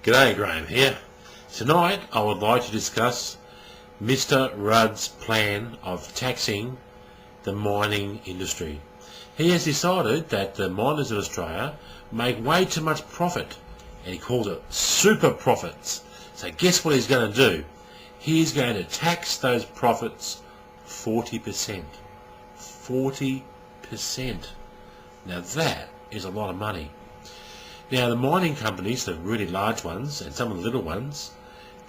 G'day, Graham here. Tonight I would like to discuss Mr. Rudd's plan of taxing the mining industry. He has decided that the miners of Australia make way too much profit, and he calls it super profits. So guess what he's going to do? He's going to tax those profits 40%. 40%. Now that is a lot of money. Now the mining companies, the really large ones and some of the little ones,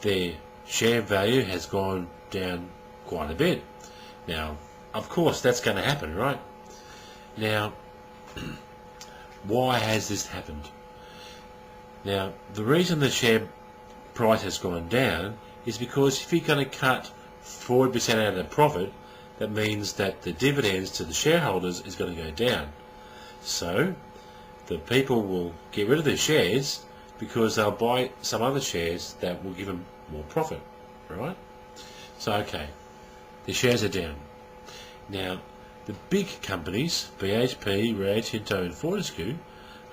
their share value has gone down quite a bit. Now, of course, that's going to happen, right? Now, why has this happened? Now, the reason the share price has gone down is because if you're going to cut 40% out of the profit, that means that the dividends to the shareholders is going to go down. So the people will get rid of their shares because they'll buy some other shares that will give them more profit, right? So okay, the shares are down. Now the big companies, BHP, Rio Tinto and Fortescue,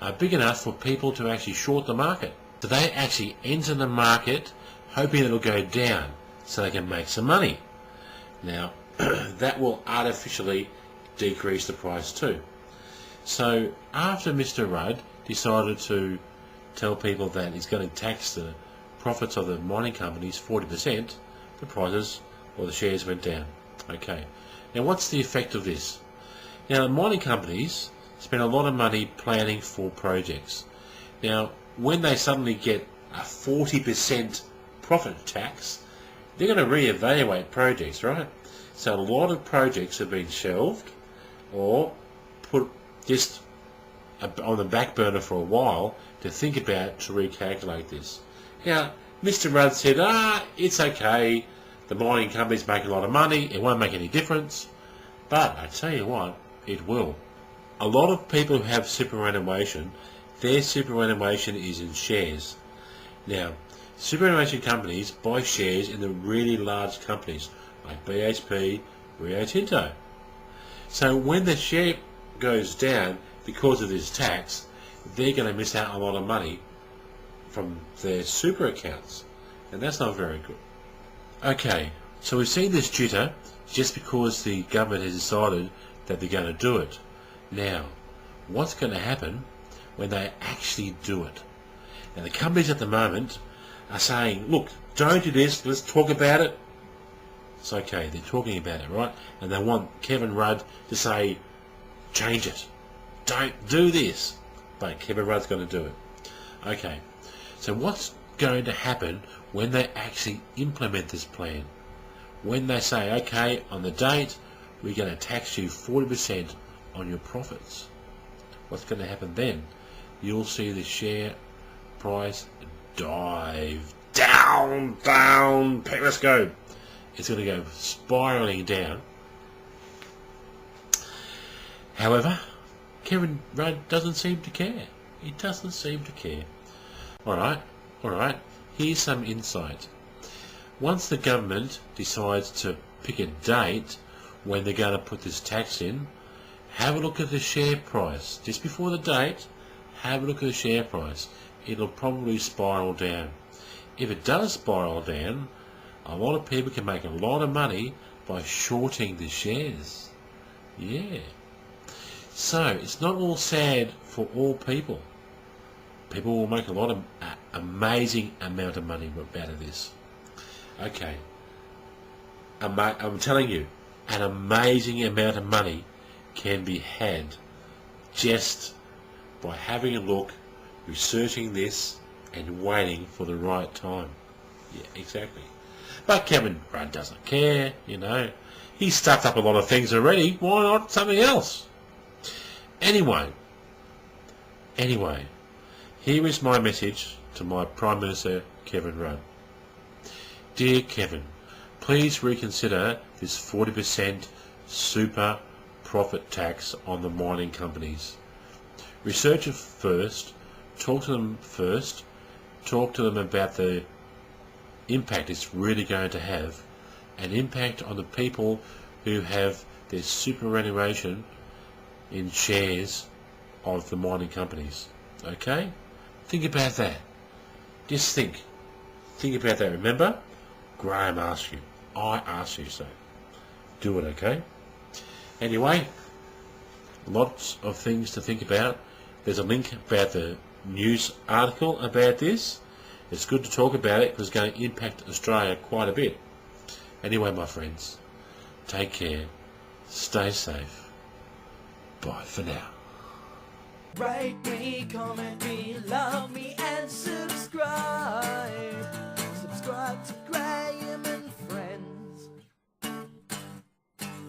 are big enough for people to actually short the market. So they actually enter the market hoping it'll go down so they can make some money. Now that will artificially decrease the price too. So after Mr. Rudd decided to tell people that he's going to tax the profits of the mining companies 40%, the prices or the shares went down. Okay, now what's the effect of this? Now the mining companies spend a lot of money planning for projects. Now when they suddenly get a 40% profit tax, they're going to re-evaluate projects, right? So a lot of projects have been shelved or put just on the back burner for a while to think about to recalculate this. Now, Mr. Rudd said, it's okay, the mining companies make a lot of money, it won't make any difference. But I tell you what, it will. A lot of people who have superannuation, their superannuation is in shares. Now, superannuation companies buy shares in the really large companies like BHP, Rio Tinto. So when the share goes down because of this tax, they're going to miss out a lot of money from their super accounts, and that's not very good. Okay, so we've seen this jitter just because the government has decided that they're going to do it. Now, what's going to happen when they actually do it? Now the companies at the moment are saying, look, don't do this, let's talk about it. It's okay, they're talking about it, right? And they want Kevin Rudd to say, change it. Don't do this. But Kevin Rudd's going to do it. Okay, so what's going to happen when they actually implement this plan? When they say, okay, on the date, we're going to tax you 40% on your profits. What's going to happen then? You'll see the share price dive down, let's go. It's going to go spiraling down. However, Kevin Rudd doesn't seem to care. He doesn't seem to care. Alright, here's some insight. Once the government decides to pick a date when they're going to put this tax in, have a look at the share price. Just before the date, have a look at the share price. It'll probably spiral down. If it does spiral down, a lot of people can make a lot of money by shorting the shares. Yeah. So, it's not all sad for all people. People will make a lot of amazing amount of money out of this. Okay. I'm telling you, an amazing amount of money can be had just by having a look, researching this, and waiting for the right time. Yeah, exactly. But Kevin Rudd doesn't care, you know. He's stuffed up a lot of things already. Why not something else? Anyway, here is my message to my Prime Minister, Kevin Rudd. Dear Kevin, please reconsider this 40% super profit tax on the mining companies. Research it first, talk to them about the impact it's really going to have, an impact on the people who have their superannuation in shares of the mining companies. Okay? Think about that. Just think about that. Remember, Graham asked you. I asked you so. Do it, okay? Anyway, lots of things to think about. There's a link about the news article about this. It's good to talk about it because it's going to impact Australia quite a bit. Anyway, my friends, take care, stay safe. Bye for now. Rate me, comment me, love me and subscribe. Subscribe to Graham.